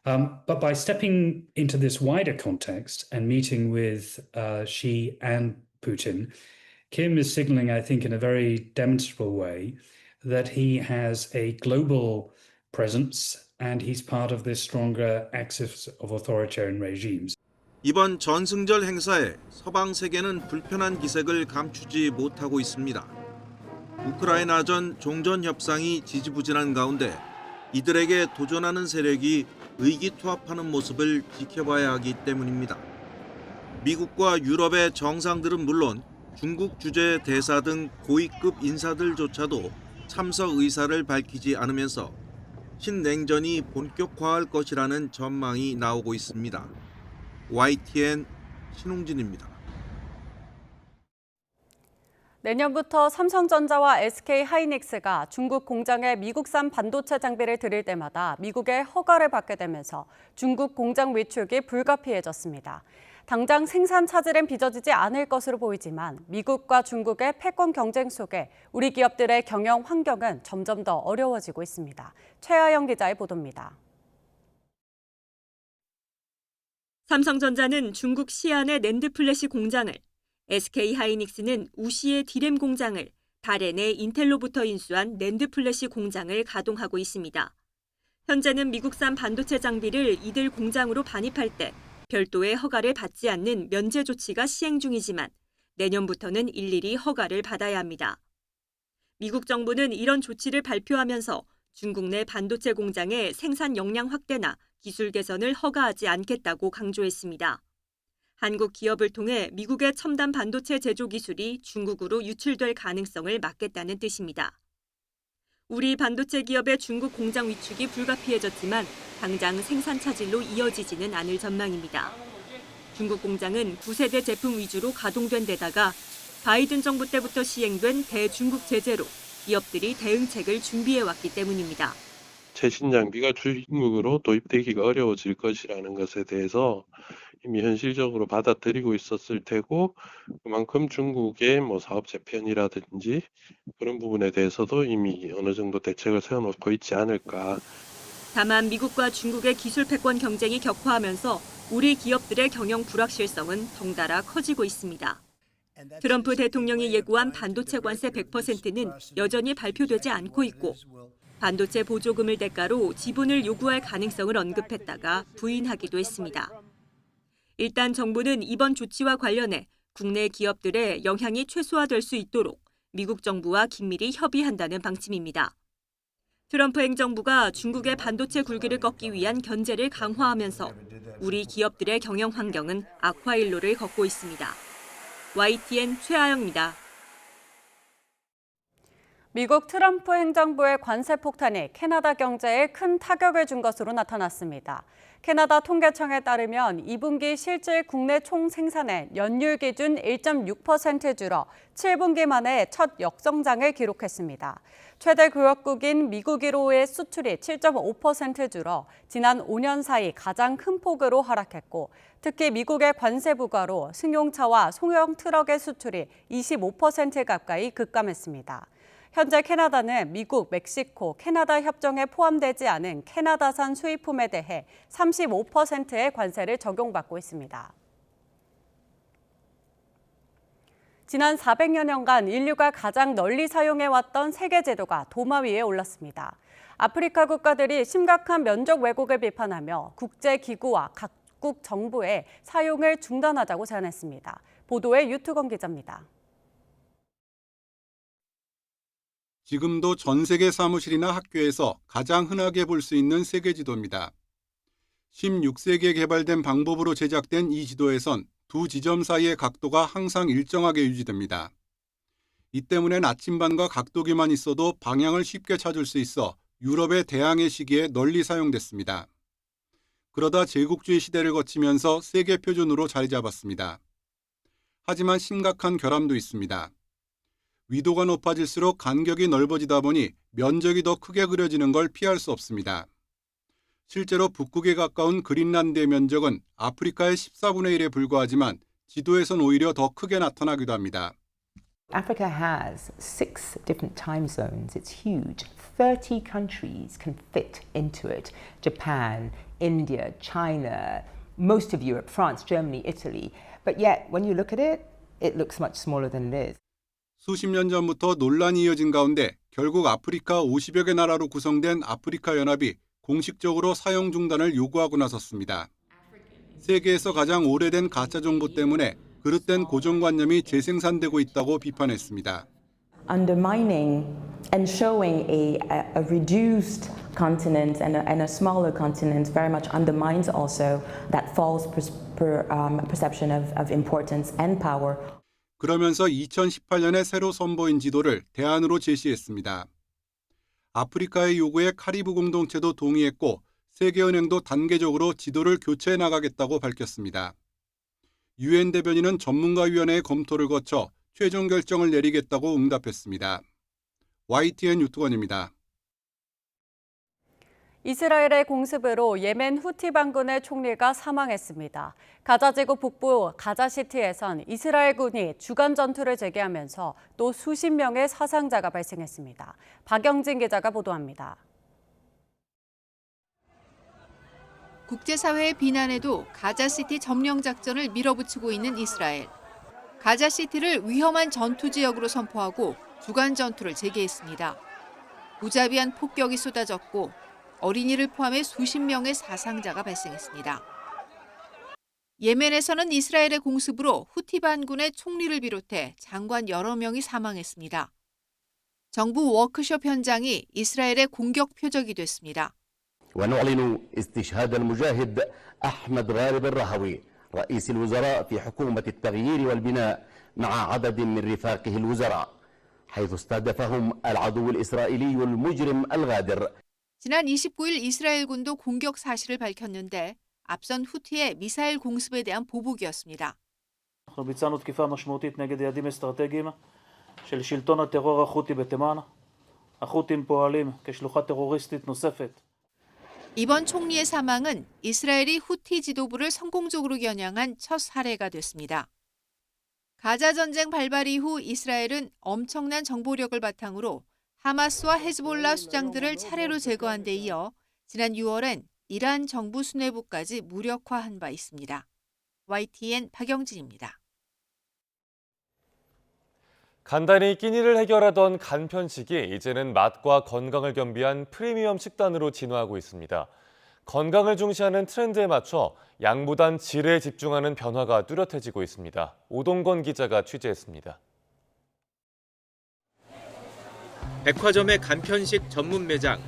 But by stepping into this wider context and meeting with Xi and Putin, Kim is signaling, I think, in a very demonstrable way that he has a global presence and he's part of this stronger axis of authoritarian regimes. 이번 전승절 행사에 서방 세계는 불편한 기색을 감추지 못하고 있습니다. 우크라이나전 종전 협상이 지지부진한 가운데 이들에게 도전하는 세력이 의기투합하는 모습을 지켜봐야 하기 때문입니다. 미국과 유럽의 정상들은 물론 중국 주재 대사 등 고위급 인사들조차도 참석 의사를 밝히지 않으면서 신냉전이 본격화할 것이라는 전망이 나오고 있습니다. YTN 신웅진입니다. 내년부터 삼성전자와 SK하이닉스가 중국 공장에 미국산 반도체 장비를 들일 때마다 미국의 허가를 받게 되면서 중국 공장 위축이 불가피해졌습니다. 당장 생산 차질은 빚어지지 않을 것으로 보이지만 미국과 중국의 패권 경쟁 속에 우리 기업들의 경영 환경은 점점 더 어려워지고 있습니다. 최하영 기자의 보도입니다. 삼성전자는 중국 시안의 낸드 플래시 공장을, SK하이닉스는 우시의 디램 공장을, 다롄의 인텔로부터 인수한 낸드 플래시 공장을 가동하고 있습니다. 현재는 미국산 반도체 장비를 이들 공장으로 반입할 때 별도의 허가를 받지 않는 면제 조치가 시행 중이지만 내년부터는 일일이 허가를 받아야 합니다. 미국 정부는 이런 조치를 발표하면서 중국 내 반도체 공장의 생산 역량 확대나 기술 개선을 허가하지 않겠다고 강조했습니다. 한국 기업을 통해 미국의 첨단 반도체 제조 기술이 중국으로 유출될 가능성을 막겠다는 뜻입니다. 우리 반도체 기업의 중국 공장 위축이 불가피해졌지만 당장 생산 차질로 이어지지는 않을 전망입니다. 중국 공장은 9세대 제품 위주로 가동된 데다가 바이든 정부 때부터 시행된 대중국 제재로 기업들이 대응책을 준비해왔기 때문입니다. 최신 장비가 중국으로 도입되기가 어려워질 것이라는 것에 대해서 이미 현실적으로 받아들이고 있었을 테고 그만큼 중국의 사업 재편이라든지 그런 부분에 대해서도 이미 어느 정도 대책을 세워놓고 있지 않을까. 다만 미국과 중국의 기술 패권 경쟁이 격화하면서 우리 기업들의 경영 불확실성은 덩달아 커지고 있습니다. 트럼프 대통령이 예고한 반도체 관세 100%는 여전히 발표되지 않고 있고 반도체 보조금을 대가로 지분을 요구할 가능성을 언급했다가 부인하기도 했습니다. 일단 정부는 이번 조치와 관련해 국내 기업들의 영향이 최소화될 수 있도록 미국 정부와 긴밀히 협의한다는 방침입니다. 트럼프 행정부가 중국의 반도체 굴기를 꺾기 위한 견제를 강화하면서 우리 기업들의 경영 환경은 악화일로를 걷고 있습니다. YTN 최하영입니다. 미국 트럼프 행정부의 관세 폭탄이 캐나다 경제에 큰 타격을 준 것으로 나타났습니다. 캐나다 통계청에 따르면 2분기 실질 국내 총 생산의 연율 기준 1.6% 줄어 7분기 만에 첫 역성장을 기록했습니다. 최대 교역국인 미국으로의 수출이 7.5% 줄어 지난 5년 사이 가장 큰 폭으로 하락했고 특히 미국의 관세 부과로 승용차와 소형 트럭의 수출이 25% 가까이 급감했습니다. 현재 캐나다는 미국, 멕시코, 캐나다 협정에 포함되지 않은 캐나다산 수입품에 대해 35%의 관세를 적용받고 있습니다. 지난 400여 년간 인류가 가장 널리 사용해왔던 세계 제도가 도마 위에 올랐습니다. 아프리카 국가들이 심각한 면적 왜곡을 비판하며 국제기구와 각국 정부의 사용을 중단하자고 제안했습니다. 보도에 유투건 기자입니다. 지금도 전 세계 사무실이나 학교에서 가장 흔하게 볼 수 있는 세계 지도입니다. 16세기에 개발된 방법으로 제작된 이 지도에선 두 지점 사이의 각도가 항상 일정하게 유지됩니다. 이 때문에 나침반과 각도기만 있어도 방향을 쉽게 찾을 수 있어 유럽의 대항해 시기에 널리 사용됐습니다. 그러다 제국주의 시대를 거치면서 세계 표준으로 자리 잡았습니다. 하지만 심각한 결함도 있습니다. 위도가 높아질수록 간격이 넓어지다 보니 면적이 더 크게 그려지는 걸 피할 수 없습니다. 실제로 북극에 가까운 그린란드의 면적은 아프리카의 14분의 1에 불과하지만 지도에선 오히려 더 크게 나타나기도 합니다. Africa has 6 different time zones. It's huge. 30 countries can fit into it. Japan, India, China, most of Europe, France, Germany, Italy. But yet, when you look at it, it looks much smaller than it is. 수십 년 전부터 논란이 이어진 가운데 결국 아프리카 50여 개 나라로 구성된 아프리카 연합이 공식적으로 사용 중단을 요구하고 나섰습니다. 세계에서 가장 오래된 가짜 정보 때문에 그릇된 고정관념이 재생산되고 있다고 비판했습니다. Undermining and showing a reduced continent and a smaller continent very much undermines also that false perception of importance and power. 그러면서 2018년에 새로 선보인 지도를 대안으로 제시했습니다. 아프리카의 요구에 카리브 공동체도 동의했고 세계은행도 단계적으로 지도를 교체해 나가겠다고 밝혔습니다. 유엔 대변인은 전문가위원회의 검토를 거쳐 최종 결정을 내리겠다고 응답했습니다. YTN 유투건입니다. 이스라엘의 공습으로 예멘 후티 반군의 총리가 사망했습니다. 가자지구 북부 가자시티에선 이스라엘군이 주간 전투를 재개하면서 또 수십 명의 사상자가 발생했습니다. 박영진 기자가 보도합니다. 국제사회의 비난에도 가자시티 점령 작전을 밀어붙이고 있는 이스라엘. 가자시티를 위험한 전투 지역으로 선포하고 주간 전투를 재개했습니다. 무자비한 폭격이 쏟아졌고 어린이를 포함해 수십 명의 사상자가 발생했습니다. 예멘에서는 이스라엘의 공습으로 후티 반군의 총리를 비롯해 장관 여러 명이 사망했습니다. 정부 워크숍 현장이 이스라엘의 공격 표적이 됐습니다. ونعلن استشهاد المجاهد أحمد غالب الرهوي رئيس الوزراء في حكومة التغيير والبناء مع عدد من رفاقه الوزراء حيث استهدفهم العدو الإسرائيلي المجرم الغادر. 지난 29일 이스라엘군도 공격 사실을 밝혔는데 앞선 후티의 미사일 공습에 대한 보복이었습니다. אנחנו ביצענו תקיפה משמעותית נגד יעדים אסטרטגיים של שלטון הטרור החותי בתימן. החות'ים פועלים כשלוחה טרוריסטית נוספת. 이번 총리의 사망은 이스라엘이 후티 지도부를 성공적으로 겨냥한 첫 사례가 됐습니다. 가자 전쟁 발발 이후 이스라엘은 엄청난 정보력을 바탕으로 하마스와 헤즈볼라 수장들을 차례로 제거한 데 이어 지난 6월엔 이란 정부 수뇌부까지 무력화한 바 있습니다. YTN 박영진입니다. 간단히 끼니를 해결하던 간편식이 이제는 맛과 건강을 겸비한 프리미엄 식단으로 진화하고 있습니다. 건강을 중시하는 트렌드에 맞춰 양보단 질에 집중하는 변화가 뚜렷해지고 있습니다. 오동건 기자가 취재했습니다. 백화점의 간편식 전문 매장,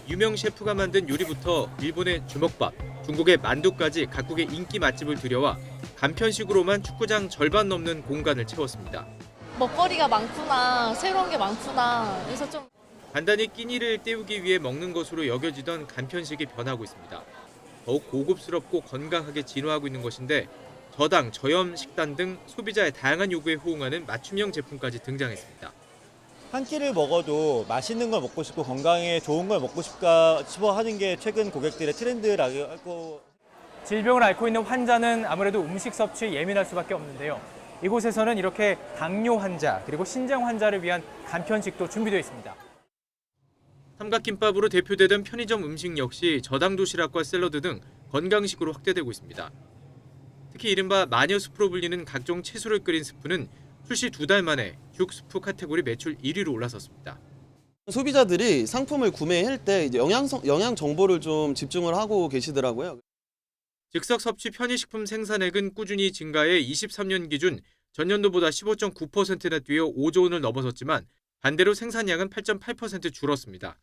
유명 셰프가 만든 요리부터 일본의 주먹밥, 중국의 만두까지 각국의 인기 맛집을 들여와 간편식으로만 축구장 절반 넘는 공간을 채웠습니다. 먹거리가 많구나, 새로운 게 많구나. 그래서 좀 간단히 끼니를 때우기 위해 먹는 것으로 여겨지던 간편식이 변하고 있습니다. 더욱 고급스럽고 건강하게 진화하고 있는 것인데 저당, 저염 식단 등 소비자의 다양한 요구에 호응하는 맞춤형 제품까지 등장했습니다. 한 끼를 먹어도 맛있는 걸 먹고 싶고 건강에 좋은 걸 먹고 싶어 하는 게 최근 고객들의 트렌드라고. 질병을 앓고 있는 환자는 아무래도 음식 섭취에 예민할 수밖에 없는데요. 이곳에서는 이렇게 당뇨 환자 그리고 신장 환자를 위한 간편식도 준비되어 있습니다. 삼각김밥으로 대표되던 편의점 음식 역시 저당 도시락과 샐러드 등 건강식으로 확대되고 있습니다. 특히 이른바 마녀스프로 불리는 각종 채소를 끓인 스프는 출시 2달 만에 죽 스프 카테고리 매출 1위로 올라섰습니다. 소비자들이 상품을 구매할 때 이제 영양 정보를 좀 집중을 하고 계시더라고요. 즉석 섭취 편의식품 생산액은 꾸준히 증가해 23년 기준 전년도보다 15.9%나 뛰어 5조 원을 넘어섰지만 반대로 생산량은 8.8% 줄었습니다.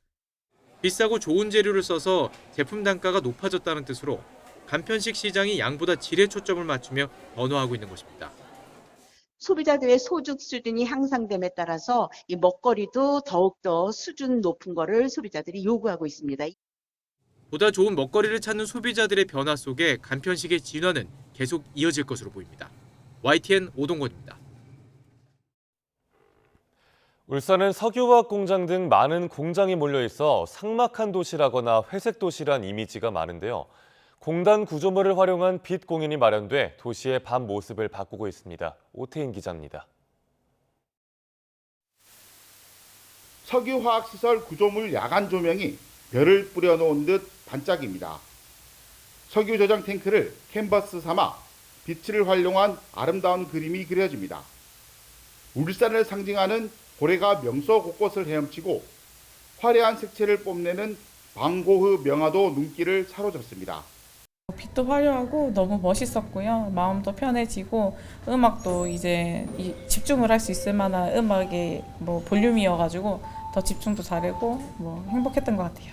비싸고 좋은 재료를 써서 제품 단가가 높아졌다는 뜻으로 간편식 시장이 양보다 질에 초점을 맞추며 변화하고 있는 것입니다. 소비자들의 소득 수준이 향상됨에 따라서 이 먹거리도 더욱더 수준 높은 거를 소비자들이 요구하고 있습니다. 보다 좋은 먹거리를 찾는 소비자들의 변화 속에 간편식의 진화는 계속 이어질 것으로 보입니다. YTN 오동건입니다. 울산은 석유화학 공장 등 많은 공장이 몰려있어 삭막한 도시라거나 회색 도시란 이미지가 많은데요. 공단 구조물을 활용한 빛 공연이 마련돼 도시의 밤 모습을 바꾸고 있습니다. 오태인 기자입니다. 석유화학시설 구조물 야간 조명이 별을 뿌려놓은 듯 반짝입니다. 석유 저장 탱크를 캔버스 삼아 빛을 활용한 아름다운 그림이 그려집니다. 울산을 상징하는 고래가 명소 곳곳을 헤엄치고 화려한 색채를 뽐내는 방고흐 명화도 눈길을 사로잡습니다. 빛도 화려하고 너무 멋있었고요. 마음도 편해지고 음악도 이제 집중을 할 수 있을 만한 음악의 볼륨이어가지고 더 집중도 잘하고 행복했던 것 같아요.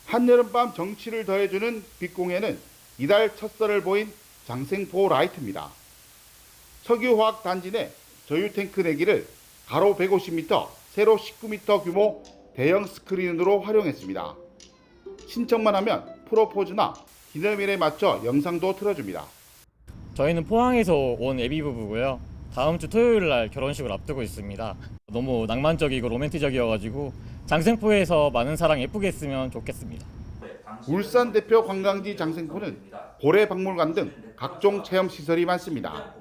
한여름밤 정취를 더해주는 빛공예는 이달 첫설을 보인 장생포 라이트입니다. 석유화학 단지 내 저유 탱크 4기를 가로 150m, 세로 19m 규모 대형 스크린으로 활용했습니다. 신청만 하면 프로포즈나 기념일에 맞춰 영상도 틀어줍니다. 저희는 포항에서 온 애비 부부고요. 다음 주 토요일 날 결혼식을 앞두고 있습니다. 너무 낭만적이고 로맨틱적이어가지고 장생포에서 많은 사랑 예쁘게 했으면 좋겠습니다. 울산 대표 관광지 장생포는 고래박물관 등 각종 체험시설이 많습니다.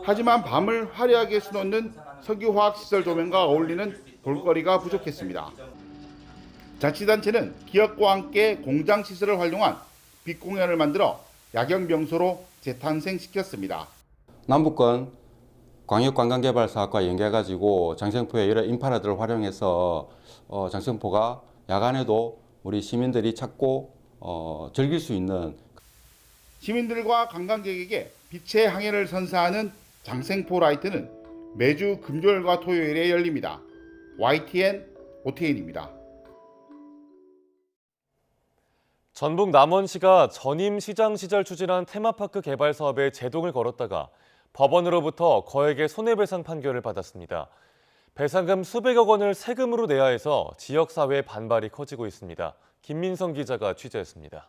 하지만 밤을 화려하게 수놓는 석유화학시설 조명과 어울리는 볼거리가 부족했습니다. 자치단체는 기업과 함께 공장시설을 활용한 빛공연을 만들어 야경 명소로 재탄생시켰습니다. 남북권 광역관광개발사업과 연계해가지고 장생포에 이런 인프라들을 활용해서 장생포가 야간에도 우리 시민들이 찾고 즐길 수 있는 시민들과 관광객에게 빛의 항해를 선사하는 장생포 라이트는 매주 금요일과 토요일에 열립니다. YTN 오태인입니다. 전북 남원시가 전임 시장 시절 추진한 테마파크 개발 사업에 제동을 걸었다가 법원으로부터 거액의 손해배상 판결을 받았습니다. 배상금 수백억 원을 세금으로 내야 해서 지역사회의 반발이 커지고 있습니다. 김민성 기자가 취재했습니다.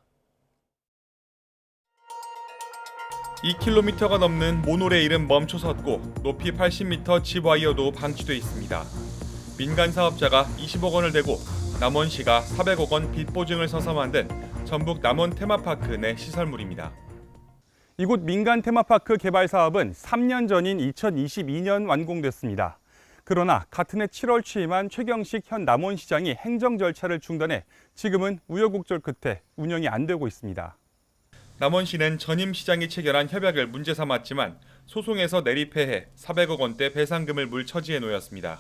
2km가 넘는 모노레일은 멈춰섰고 높이 80m 집와이어도 방치돼 있습니다. 민간 사업자가 20억 원을 대고 남원시가 400억 원 빚 보증을 서서 만든 전북 남원 테마파크 내 시설물입니다. 이곳 민간 테마파크 개발 사업은 3년 전인 2022년 완공됐습니다. 그러나 같은 해 7월 취임한 최경식 현 남원시장이 행정 절차를 중단해 지금은 우여곡절 끝에 운영이 안 되고 있습니다. 남원시는 전임 시장이 체결한 협약을 문제 삼았지만 소송에서 내리패해 400억 원대 배상금을 물 처지에 놓였습니다.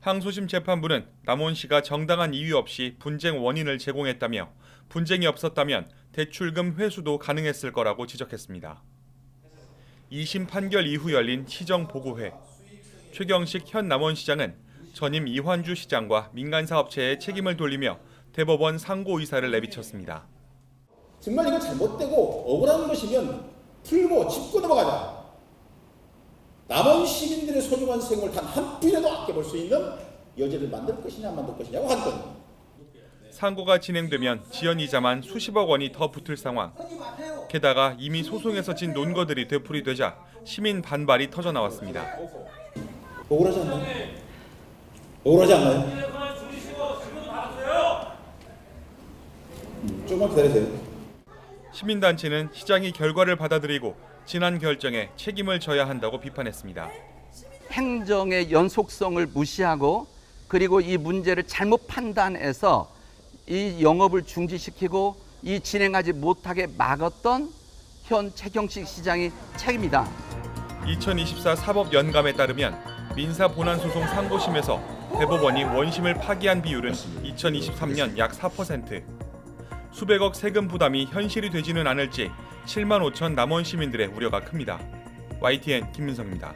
항소심 재판부는 남원시가 정당한 이유 없이 분쟁 원인을 제공했다며 분쟁이 없었다면 대출금 회수도 가능했을 거라고 지적했습니다. 2심 판결 이후 열린 시정보고회. 최경식 현 남원시장은 전임 이환주 시장과 민간사업체에 책임을 돌리며 대법원 상고 의사를 내비쳤습니다. 정말 이거 잘못되고 억울한 것이면 풀고 짚고 넘어가자. 남원 시민들의 소중한 생을 단 한 푼이라도 아껴볼 수 있는 여지를 만들 것이냐 안 만들 것이냐고 한 건. 상고가 진행되면 지연이자만 수십억 원이 더 붙을 상황. 게다가 이미 소송에서 진 논거들이 되풀이되자 시민 반발이 터져 나왔습니다. 억울하지 않나요? 억울하지 않나요? 조금만 기다리세요. 시민단체는 시장이 결과를 받아들이고 지난 결정에 책임을 져야 한다고 비판했습니다. 행정의 연속성을 무시하고 그리고 이 문제를 잘못 판단해서 이 영업을 중지시키고 이 진행하지 못하게 막았던 현 최경식 시장의 책임이다. 2024 사법연감에 따르면 민사 본안소송 상고심에서 대법원이 원심을 파기한 비율은 2023년 약 4%. 수백억 세금 부담이 현실이 되지는 않을지 7만 5천 남원 시민들의 우려가 큽니다. YTN 김민성입니다.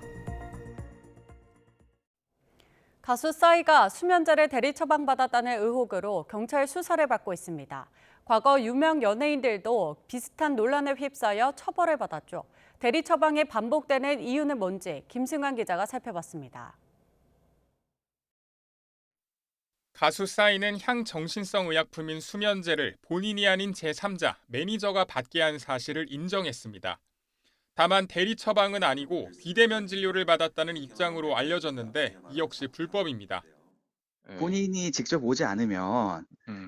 가수 싸이가 수면제를 대리 처방받았다는 의혹으로 경찰 수사를 받고 있습니다. 과거 유명 연예인들도 비슷한 논란에 휩싸여 처벌을 받았죠. 대리 처방이 반복되는 이유는 뭔지 김승환 기자가 살펴봤습니다. 가수 싸이는 향정신성 의약품인 수면제를 본인이 아닌 제3자, 매니저가 받게 한 사실을 인정했습니다. 다만 대리 처방은 아니고 비대면 진료를 받았다는 입장으로 알려졌는데 이 역시 불법입니다. 본인이 직접 오지 않으면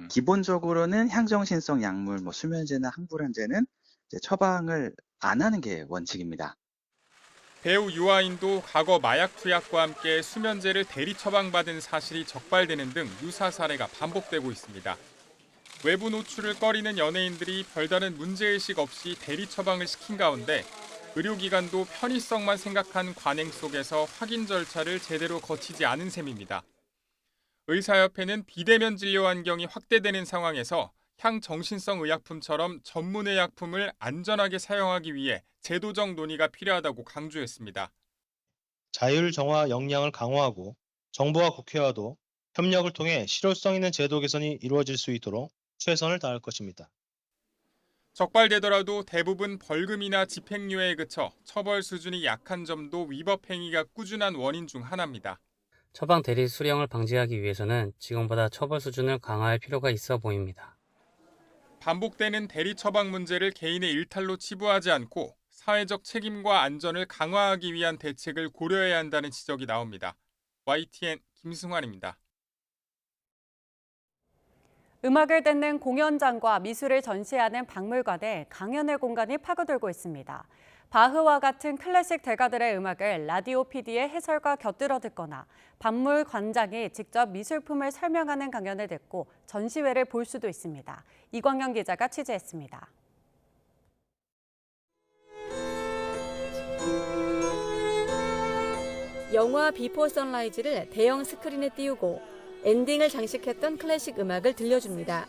기본적으로는 향정신성 약물, 수면제나 항불안제는 이제 처방을 안 하는 게 원칙입니다. 배우 유아인도 과거 마약 투약과 함께 수면제를 대리 처방받은 사실이 적발되는 등 유사 사례가 반복되고 있습니다. 외부 노출을 꺼리는 연예인들이 별다른 문제의식 없이 대리 처방을 시킨 가운데 의료기관도 편의성만 생각한 관행 속에서 확인 절차를 제대로 거치지 않은 셈입니다. 의사협회는 비대면 진료 환경이 확대되는 상황에서 향정신성 의약품처럼 전문의약품을 안전하게 사용하기 위해 제도적 논의가 필요하다고 강조했습니다. 자율 정화 역량을 강화하고 정부와 국회와도 협력을 통해 실효성 있는 제도 개선이 이루어질 수 있도록 최선을 다할 것입니다. 적발되더라도 대부분 벌금이나 집행유예에 그쳐 처벌 수준이 약한 점도 위법 행위가 꾸준한 원인 중 하나입니다. 처방 대리 수령을 방지하기 위해서는 지금보다 처벌 수준을 강화할 필요가 있어 보입니다. 반복되는 대리 처방 문제를 개인의 일탈로 치부하지 않고 사회적 책임과 안전을 강화하기 위한 대책을 고려해야 한다는 지적이 나옵니다. YTN 김승환입니다. 음악을 듣는 공연장과 미술을 전시하는 박물관에 강연의 공간이 파고들고 있습니다. 바흐와 같은 클래식 대가들의 음악을 라디오 PD의 해설과 곁들여 듣거나 박물관장이 직접 미술품을 설명하는 강연을 듣고 전시회를 볼 수도 있습니다. 이광영 기자가 취재했습니다. 영화 비포 선라이즈를 대형 스크린에 띄우고 엔딩을 장식했던 클래식 음악을 들려줍니다.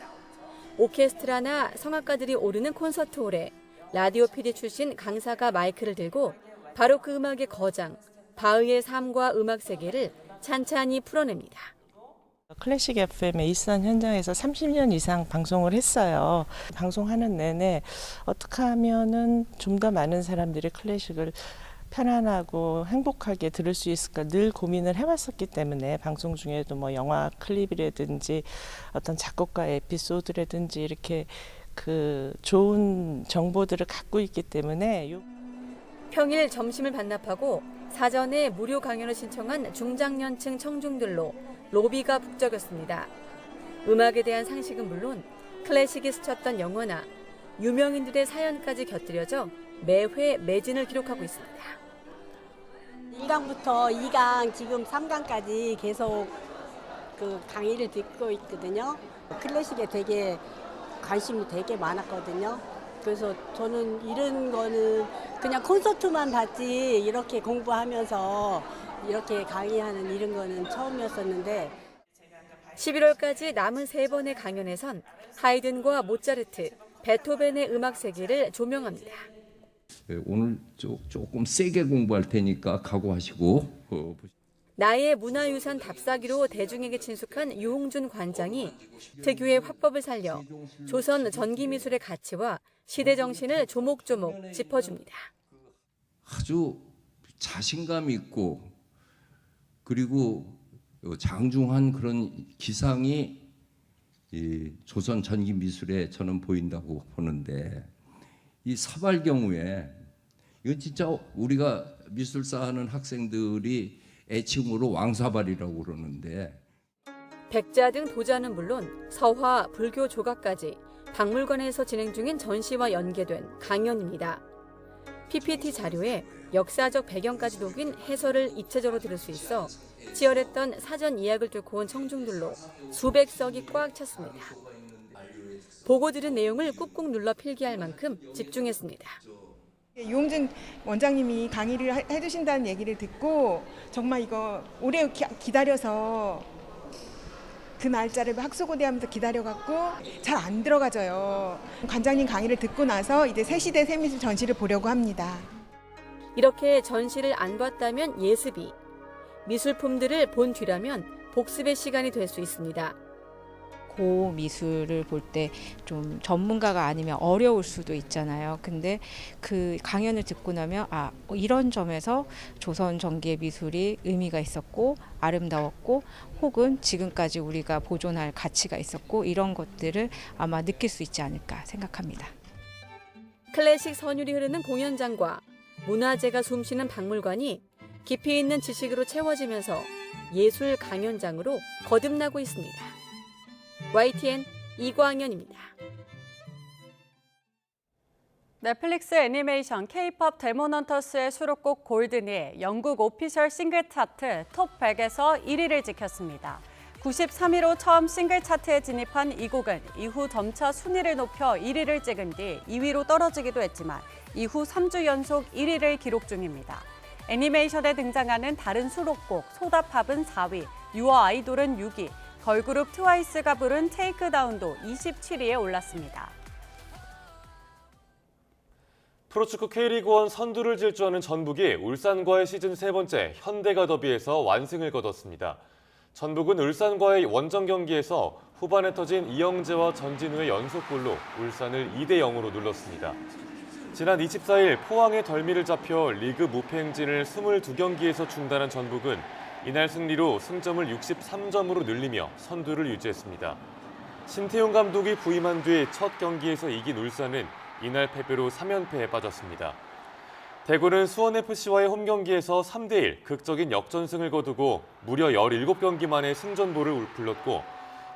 오케스트라나 성악가들이 오르는 콘서트홀에 라디오 PD 출신 강사가 마이크를 들고 바로 그 음악의 거장, 바흐의 삶과 음악 세계를 찬찬히 풀어냅니다. 클래식 FM의 일선 현장에서 30년 이상 방송을 했어요. 방송하는 내내 어떻게 하면은 좀 더 많은 사람들이 클래식을 편안하고 행복하게 들을 수 있을까 늘 고민을 해왔었기 때문에 방송 중에도 뭐 영화 클립이라든지 어떤 작곡가의 에피소드라든지 이렇게 그 좋은 정보들을 갖고 있기 때문에 평일 점심을 반납하고 사전에 무료 강연을 신청한 중장년층 청중들로 로비가 북적였습니다. 음악에 대한 상식은 물론 클래식이 스쳤던 영화나 유명인들의 사연까지 곁들여져 매회 매진을 기록하고 있습니다. 1강부터 2강, 지금 3강까지 계속 그 강의를 듣고 있거든요. 클래식에 되게 관심이 되게 많았거든요. 그래서 저는 이런 거는 그냥 콘서트만 봤지 이렇게 공부하면서 이렇게 강의하는 이런 거는 처음이었었는데 11월까지 남은 3번의 강연에선 하이든과 모차르트, 베토벤의 음악 세계를 조명합니다. 오늘 조금 세게 공부할 테니까 각오하시고. 나의 문화유산 답사기로 대중에게 친숙한 유홍준 관장이 특유의 화법을 살려 조선 전기미술의 가치와 시대 정신을 조목조목 짚어줍니다. 아주 자신감 있고 그리고 장중한 그런 기상이 이 조선 전기미술에 저는 보인다고 보는데 이 사발 경우에 이건 진짜 우리가 미술사 하는 학생들이 애칭으로 왕사발이라고 그러는데 백자 등 도자는 물론 서화, 불교 조각까지 박물관에서 진행 중인 전시와 연계된 강연입니다. PPT 자료에 역사적 배경까지 녹인 해설을 입체적으로 들을 수 있어 치열했던 사전 예약을 뚫고 온 청중들로 수백석이 꽉 찼습니다. 보고 들은 내용을 꾹꾹 눌러 필기할 만큼 집중했습니다. 유홍준 원장님이 강의를 해주신다는 얘기를 듣고 정말 이거 오래 기다려서 그 날짜를 학수고대하면서 기다려갖고 잘 안 들어가져요. 관장님 강의를 듣고 나서 이제 새시대 새미술 전시를 보려고 합니다. 이렇게 전시를 안 봤다면 예습이, 미술품들을 본 뒤라면 복습의 시간이 될 수 있습니다. 고 미술을 볼 때 좀 전문가가 아니면 어려울 수도 있잖아요. 근데 그 강연을 듣고 나면 이런 점에서 조선 전기의 미술이 의미가 있었고 아름다웠고 혹은 지금까지 우리가 보존할 가치가 있었고 이런 것들을 아마 느낄 수 있지 않을까 생각합니다. 클래식 선율이 흐르는 공연장과 문화재가 숨쉬는 박물관이 깊이 있는 지식으로 채워지면서 예술 강연장으로 거듭나고 있습니다. YTN 이광현입니다. 넷플릭스 애니메이션 K-pop 데몬헌터스의 수록곡 골든이 영국 오피셜 싱글 차트 톱 100에서 1위를 지켰습니다. 93위로 처음 싱글 차트에 진입한 이 곡은 이후 점차 순위를 높여 1위를 찍은 뒤 2위로 떨어지기도 했지만 이후 3주 연속 1위를 기록 중입니다. 애니메이션에 등장하는 다른 수록곡 소다팝은 4위, 유어 아이돌은 6위, 걸그룹 트와이스가 부른 테이크다운도 27위에 올랐습니다. 프로축구 K리그1 선두를 질주하는 전북이 울산과의 시즌 3번째 현대가 더비에서 완승을 거뒀습니다. 전북은 울산과의 원정 경기에서 후반에 터진 이영재와 전진우의 연속골로 울산을 2대0으로 눌렀습니다. 지난 24일 포항의 덜미를 잡혀 리그 무패 행진을 22경기에서 중단한 전북은 이날 승리로 승점을 63점으로 늘리며 선두를 유지했습니다. 신태용 감독이 부임한 뒤 첫 경기에서 이긴 울산은 이날 패배로 3연패에 빠졌습니다. 대구는 수원FC와의 홈경기에서 3대1 극적인 역전승을 거두고 무려 17경기 만에 승전보를 불렀고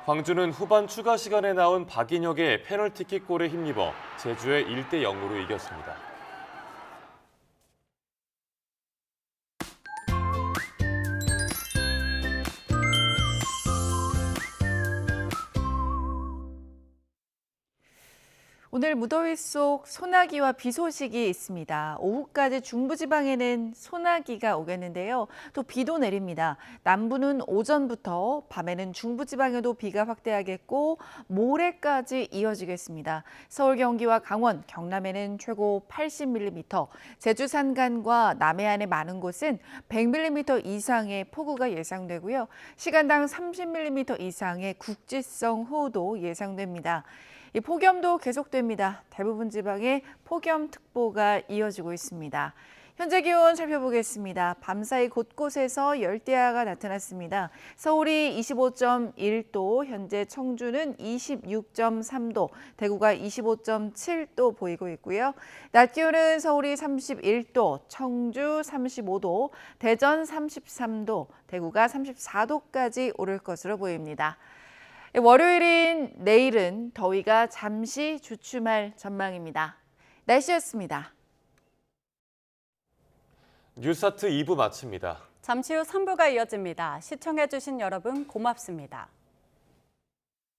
광주는 후반 추가 시간에 나온 박인혁의 페널티킥골에 힘입어 제주에 1대0으로 이겼습니다. 오늘 무더위 속 소나기와 비 소식이 있습니다. 오후까지 중부지방에는 소나기가 오겠는데요. 또 비도 내립니다. 남부는 오전부터, 밤에는 중부지방에도 비가 확대하겠고 모레까지 이어지겠습니다. 서울, 경기와 강원, 경남에는 최고 80mm, 제주 산간과 남해안의 많은 곳은 100mm 이상의 폭우가 예상되고요. 시간당 30mm 이상의 국지성 호우도 예상됩니다. 이 폭염도 계속됩니다. 대부분 지방에 폭염특보가 이어지고 있습니다. 현재 기온 살펴보겠습니다. 밤사이 곳곳에서 열대야가 나타났습니다. 서울이 25.1도, 현재 청주는 26.3도, 대구가 25.7도 보이고 있고요. 낮 기온은 서울이 31도, 청주 35도, 대전 33도, 대구가 34도까지 오를 것으로 보입니다. 월요일인 내일은 더위가 잠시 주춤할 전망입니다. 날씨였습니다. 뉴스타트 2부 마칩니다. 잠시 후 3부가 이어집니다. 시청해주신 여러분 고맙습니다.